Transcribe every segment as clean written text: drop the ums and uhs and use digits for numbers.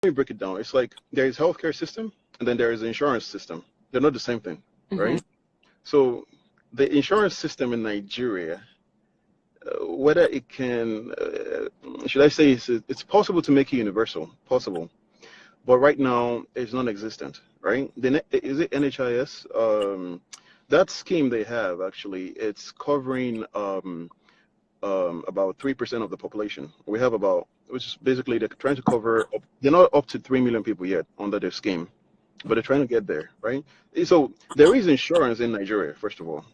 me break it down. It's like there is healthcare system and then there is insurance system. They're not the same thing, Mm-hmm. right? So the insurance system in Nigeria, whether it can, should I say, it's possible to make it universal, possible, but right now it's non-existent, right? Is it NHIS? That scheme they have actually, it's covering about 3% of the population. We have about, which is basically they're trying to cover, they're not up to 3 million people yet under their scheme, but they're trying to get there, right? So there is insurance in Nigeria, first of all.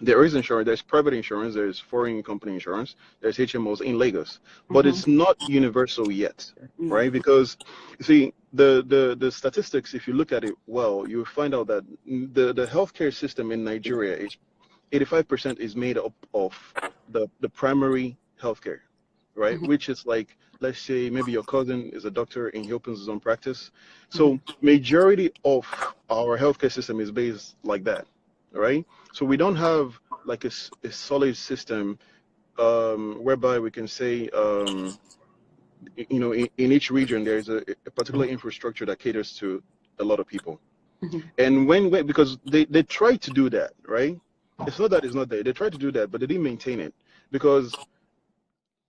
There is insurance, there's private insurance, there's foreign company insurance, there's HMOs in Lagos, but Mm-hmm. it's not universal yet, Mm-hmm. right? Because you see, the statistics, if you look at it well, you will find out that the healthcare system in Nigeria is 85% is made up of the primary healthcare, right? Mm-hmm. Which is like, let's say maybe your cousin is a doctor and he opens his own practice. Mm-hmm. So majority of our healthcare system is based like that, right? So we don't have like a solid system whereby we can say, in each region there's a particular infrastructure that caters to a lot of people. Mm-hmm. And because they try to do that, right? It's not that it's not there. They tried to do that, but they didn't maintain it. Because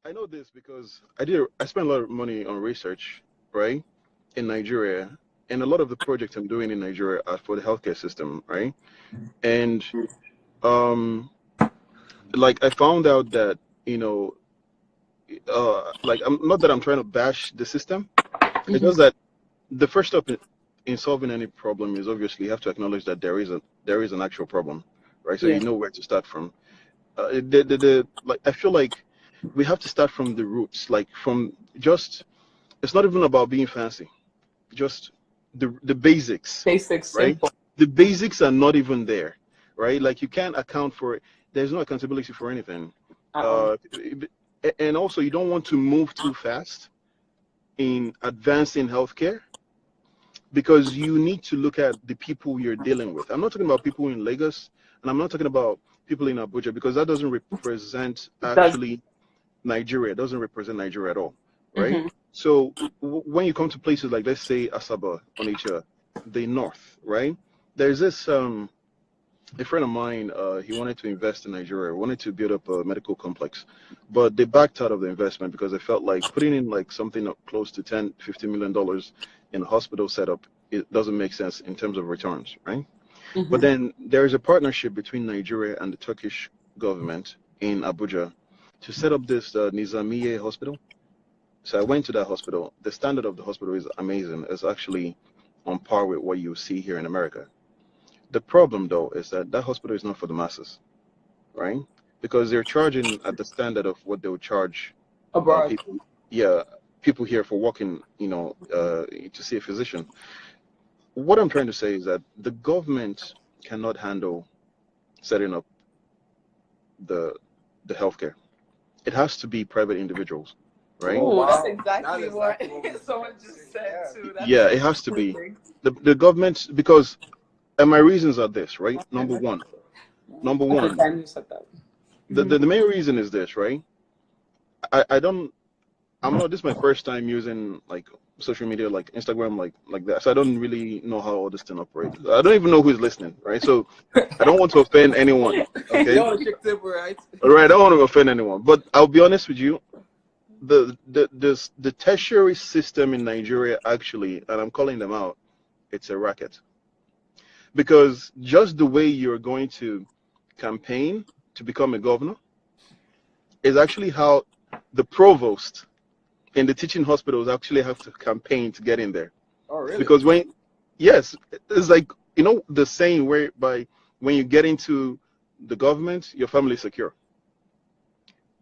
I know this because I spent a lot of money on research, right, in Nigeria, and a lot of the projects I'm doing in Nigeria are for the healthcare system, right? And um, like I found out that you know, like I'm not that I'm trying to bash the system. It's Mm-hmm. just that the first step in solving any problem is obviously you have to acknowledge that there is an actual problem, right? So Yeah. you know where to start from. Like I feel like we have to start from the roots, like from just it's not even about being fancy, just the basics, Basic, right? simple. The basics are not even there, right? Like you can't account for it. There's no accountability for anything. Uh-uh. Uh, and also you don't want to move too fast in advancing healthcare because you need to look at the people you're dealing with. I'm not talking about people in Lagos, and I'm not talking about people in Abuja because that doesn't represent Does. actually Nigeria. It doesn't represent Nigeria at all, right? Mm-hmm. So when you come to places like, let's say, Asaba, Onitsha, the north, right? There's this a friend of mine, he wanted to invest in Nigeria, wanted to build up a medical complex, but they backed out of the investment because they felt like putting in like something up close to 10, $50 million in a hospital setup, it doesn't make sense in terms of returns, right? But Mm-hmm. then there is a partnership between Nigeria and the Turkish government in Abuja to set up this Nizamiye hospital. So I went to that hospital. The standard of the hospital is amazing. It's actually on par with what you see here in America. The problem, though, is that that hospital is not for the masses, right? Because they're charging at the standard of what they would charge Abroad. people, yeah, people here for walking, to see a physician. What I'm trying to say is that the government cannot handle setting up the the healthcare. It has to be private individuals, right? Oh, that's wow. exactly That's what exactly what we someone said. just said Yeah. too. That's Yeah, so it has to be. perfect. The government, because, and my reasons are this, right? Okay, okay. Number Okay, one, Daniel said that. Mm-hmm. the main reason is this, right? I don't I'm not. This is my first time using like social media, like Instagram, like that. So I don't really know how all this thing operates. I don't even know who's listening, right? So I don't want to offend anyone. You Okay, don't want to check table, right? all right. I don't want to offend anyone, but I'll be honest with you. The tertiary system in Nigeria actually, and I'm calling them out, it's a racket because just the way you're going to campaign to become a governor is actually how the provost in the teaching hospitals actually have to campaign to get in there. Oh, really? Because yes, it's like, the saying whereby when you get into the government, your family is secure,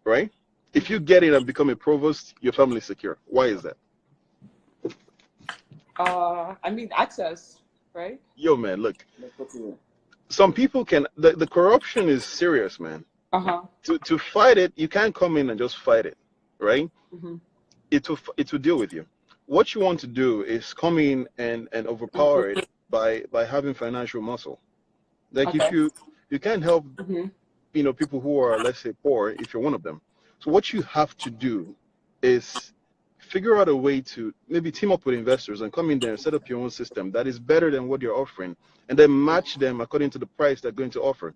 right? If you get in and become a provost, your family is secure. Why is that? I mean access, right? Yo, man, look, Let's go to some people the corruption is serious, man. Uh-huh. To fight it, you can't come in and just fight it, right? Mm-hmm. It will deal with you. What you want to do is come in and overpower it by having financial muscle. Like if Okay. you can't help Mm-hmm. people who are, let's say, poor if you're one of them. So what you have to do is figure out a way to maybe team up with investors and come in there and set up your own system that is better than what you're offering, and then match them according to the price they're going to offer.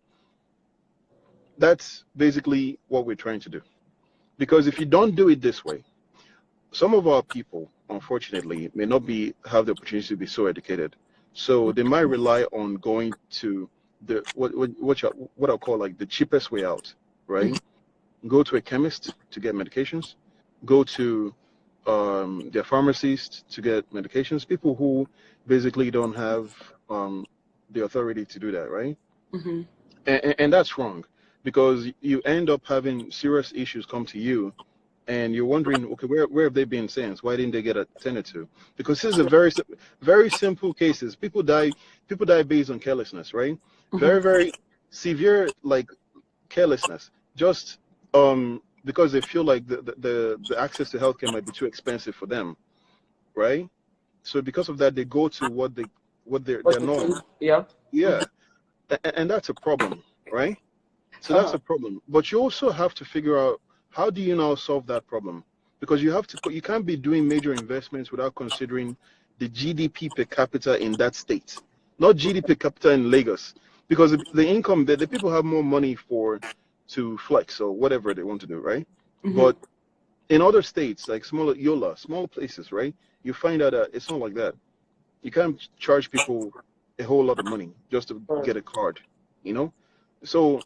That's basically what we're trying to do. Because if you don't do it this way, some of our people, unfortunately, may not have the opportunity to be so educated. So they might rely on going to the what I'll call like the cheapest way out, right? Go to a chemist to get medications, go to their pharmacists to get medications. People who basically don't have the authority to do that, right? Mm-hmm. And that's wrong, because you end up having serious issues come to you, and you're wondering, okay, where have they been since? Why didn't they get attended to? Because this is a very simple cases. People die based on carelessness, right? Very, very severe, like carelessness. Just because they feel like the access to healthcare might be too expensive for them, right? So because of that, they go to what they're norm. Yep. Yeah, and that's a problem, right? So that's a problem. But you also have to figure out, how do you now solve that problem? Because you can't be doing major investments without considering the GDP per capita in that state, not GDP per capita in Lagos, because the income, the people have more money to flex or whatever they want to do, right? But in other states, like small places, right, you find out that it's not like that. You can't charge people a whole lot of money just to get a card, you know? So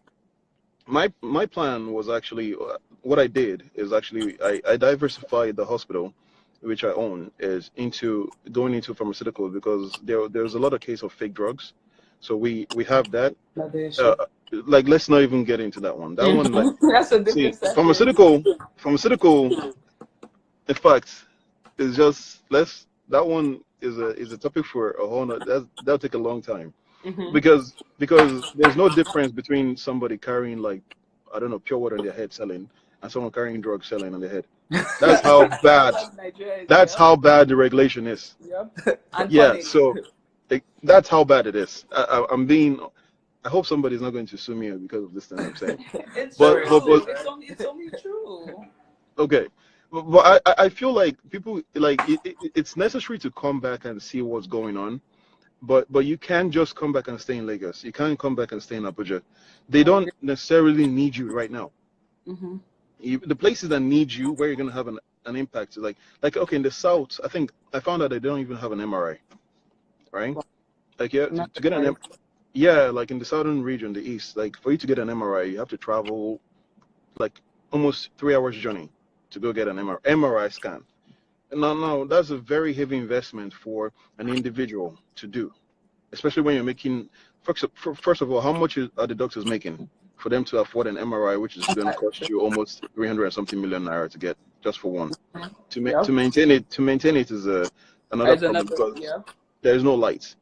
my plan was actually, what I did is actually I diversified the hospital, which I own, is into going into pharmaceutical, because there's a lot of case of fake drugs. So we have that. Uh, like, let's not even get into that one. That one, like, That's a see, different session. pharmaceutical, in fact, is just that one is a topic for a whole nother, that'll take a long time. Because there's no difference between somebody carrying, like, I don't know, pure water in their head selling, and someone carrying drugs selling on their head. That's how bad. That's how bad the regulation is. Yep. Yeah. So that's how bad it is. I'm being. I hope somebody's not going to sue me because of this thing I'm saying. It's But true. It's only true. Okay. But I feel like people, like, it's necessary to come back and see what's going on. But you can't just come back and stay in Lagos. You can't come back and stay in Abuja. They don't necessarily need you right now. The places that need you, where you're going to have an impact, is like okay, in the south, I think I found out they don't even have an MRI, right? Like, yeah, to get an like in the southern region, the east, like, for you to get an MRI, you have to travel like almost 3 hours journey to go get an MRI scan. No, that's a very heavy investment for an individual to do, especially when you're making. First of all, how much are the doctors making for them to afford an MRI, which is going to cost you almost 300 and something million naira to get, just for one? To maintain it is another problem, because there is no lights.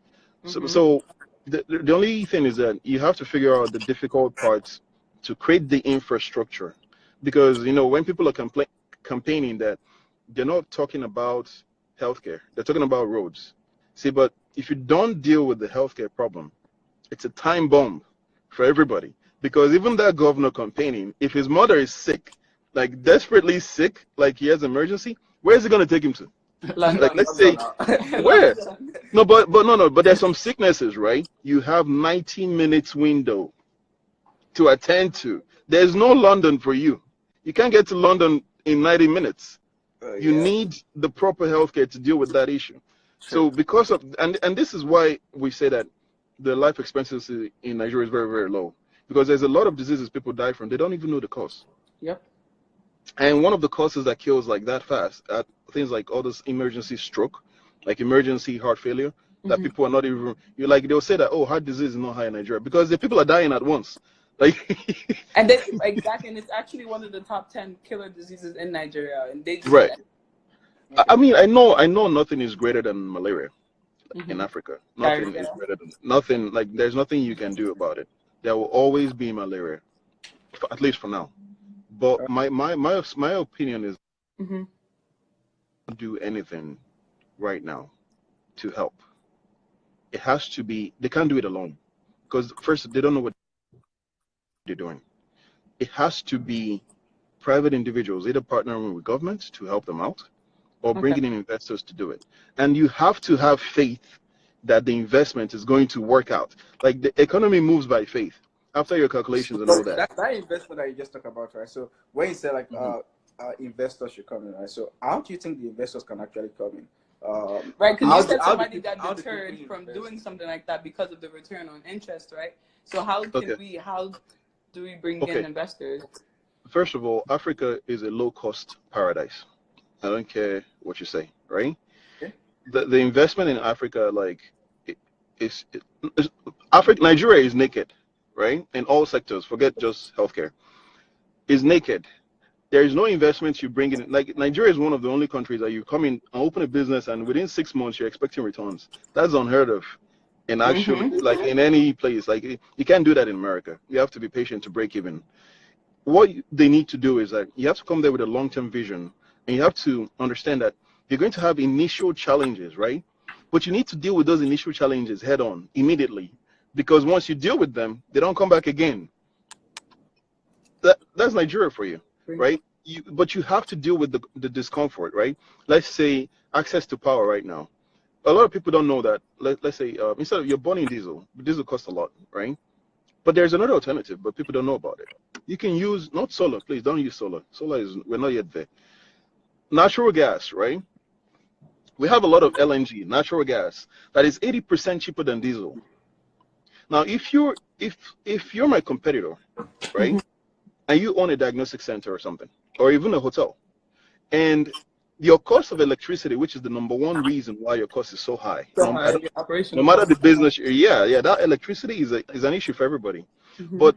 So the only thing is that you have to figure out the difficult parts to create the infrastructure, because when people are campaigning that, they're not talking about healthcare, they're talking about roads. See, but if you don't deal with the healthcare problem, it's a time bomb for everybody. Because even that governor campaigning, if his mother is sick, like desperately sick, like he has emergency, where is he going to take him to? London, like, let's say, where? No, but there's some sicknesses, right? You have 90 minutes window to attend to. There's no London for you. You can't get to London in 90 minutes. You need the proper healthcare to deal with that issue. So because of, and this is why we say that the life expectancy in Nigeria is very, very low, because there's a lot of diseases people die from. They don't even know the cause. Yep. And one of the causes that kills like that fast are things like all this emergency stroke, like emergency heart failure, that people are not even, they'll say that, oh, heart disease is not high in Nigeria, because the people are dying at once. Like, and then exactly, and it's actually one of the top 10 killer diseases in Nigeria, and they just right. I mean, I know nothing is greater than malaria in Africa. Nothing is greater than nothing. Like, there's nothing you can do about it. There will always be malaria, at least for now. But my opinion is, do anything right now to help. It has to be. They can't do it alone, because first, they don't know what they're doing. It has to be private individuals either partnering with government to help them out, or Okay. bringing in investors to do it. And you have to have faith that the investment is going to work out. Like the economy moves by faith. After your calculations and all But that. that investment that you just talked about, right? So when you say like Mhm. investors should come in, right? So how do you think the investors can actually come in? Right, because you said how do somebody people, got how do people deterred from invest? doing something like that because of the return on interest, right? So how Okay. do we bring in Okay. investors? First of all, Africa is a low-cost paradise. I don't care what you say, right? Okay. The investment in Africa, like, it, is Africa. Nigeria is naked, right? In all sectors. Forget just healthcare. Is naked. There is no investment you bring in. Like Nigeria is one of the only countries that you come in and open a business, and within 6 months you're expecting returns. That's unheard of. In actually, Mm-hmm. like in any place, like you can't do that in America. You have to be patient to break even. What they need to do is that you have to come there with a long-term vision, and you have to understand that you're going to have initial challenges, right? But you need to deal with those initial challenges head on immediately, because once you deal with them, they don't come back again. That's Nigeria for you, right? But you have to deal with the discomfort, right? Let's say access to power right now. A lot of people don't know that. Let's say instead of you're burning diesel costs a lot, right? But there's another alternative, but people don't know about it. You can use not solar, please don't use solar. Solar is we're not yet there. Natural gas, right? We have a lot of LNG, natural gas, that is 80% cheaper than diesel. Now, if you're my competitor, right, and you own a diagnostic center or something, or even a hotel, and your cost of electricity, which is the number one reason why your cost is so high, So high no operational matter the costs. business, yeah, that electricity is an issue for everybody. Mm-hmm. But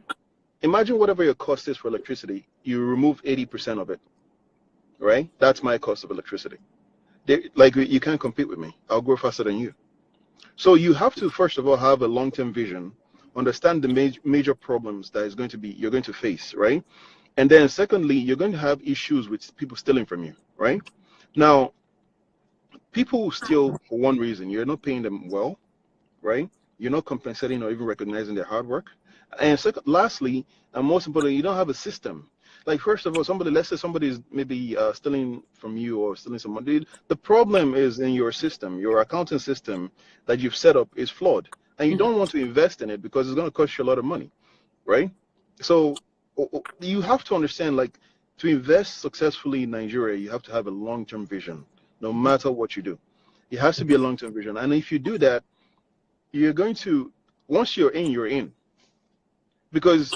imagine whatever your cost is for electricity, you remove 80% of it, right? That's my cost of electricity. Like you can't compete with me. I'll grow faster than you. So you have to first of all have a long-term vision, understand the major problems that is going to be you're going to face, right? And then secondly, you're going to have issues with people stealing from you, right? Now, people steal for one reason. You're not paying them well, right? You're not compensating or even recognizing their hard work. And second, lastly, and most importantly, you don't have a system. Like first of all, let's say somebody is maybe stealing from you or stealing some money. The problem is in your system, your accounting system that you've set up is flawed, and you don't want to invest in it because it's going to cost you a lot of money, right? So you have to understand, like, to invest successfully in Nigeria, you have to have a long-term vision, no matter what you do. It has to be a long-term vision, and if you do that, you're going to once you're in because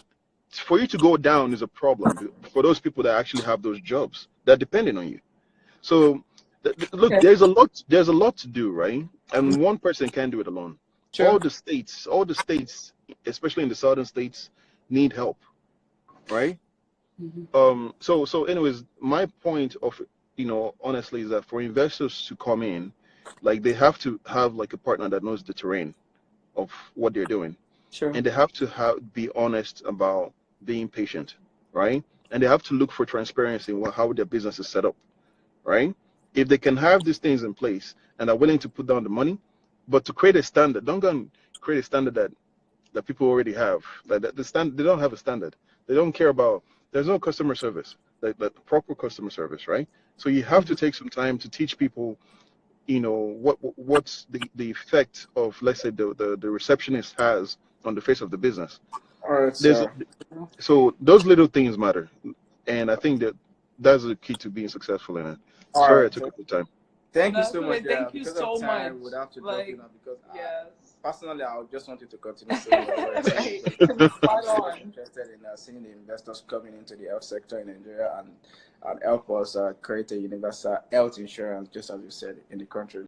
for you to go down is a problem for those people that actually have those jobs that depending on you. So look, Okay. there's a lot to do, right? And one person can't do it alone. True. All the states, especially in the southern states, need help, right? Mm-hmm. So anyways, my point of honestly is that for investors to come in, like they have to have like a partner that knows the terrain of what they're doing, True. and they have to be honest about being patient, right? And they have to look for transparency in how their business is set up, right? If they can have these things in place and are willing to put down the money, but to create a standard, don't go and create a standard that people already have. Like the stand, they don't have a standard. They don't care about. There's no customer service, like proper customer service, right? So you have to take some time to teach people what's the effect of, let's say, the receptionist has on the face of the business. All right, There's sir. so those little things matter, and I think that's the key to being successful in it. All Sorry I right. took up the time. Thank you That's so much. okay. Yeah, Thank you because of so much. time, we'd have to drop in Like, now because yes. personally, I would just want you to continue saying what you're saying Right. because Because it's I'm spot so much on. interested in seeing the investors coming into the health sector in Nigeria and help us create a universal health insurance, just as you said, in the country.